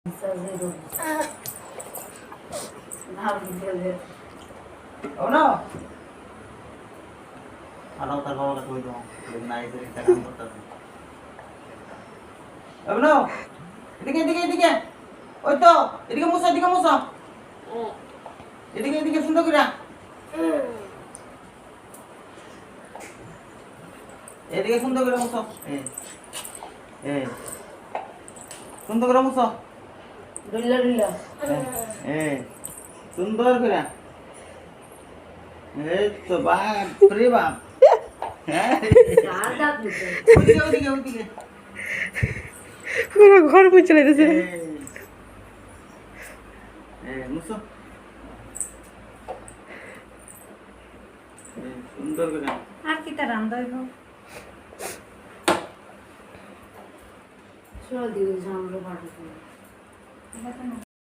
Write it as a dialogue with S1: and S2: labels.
S1: Oh no. Kalau terbawa ke tujuh, belum naik dari tangan motor. Oh no. Ini. Oh itu, ini musa. Ini sudah kira. Ini sudah kira musa. সুন্দর করে মুছো
S2: ডুল্লা
S1: সুন্দর করে এই তো বাপ রে বাপ ওইদিকে
S2: পুরো ঘর মুছে লাইতেছে
S1: মুছো সুন্দর করে
S2: আর কি তা রান্না হইব চল দিও জামলো বাড়ি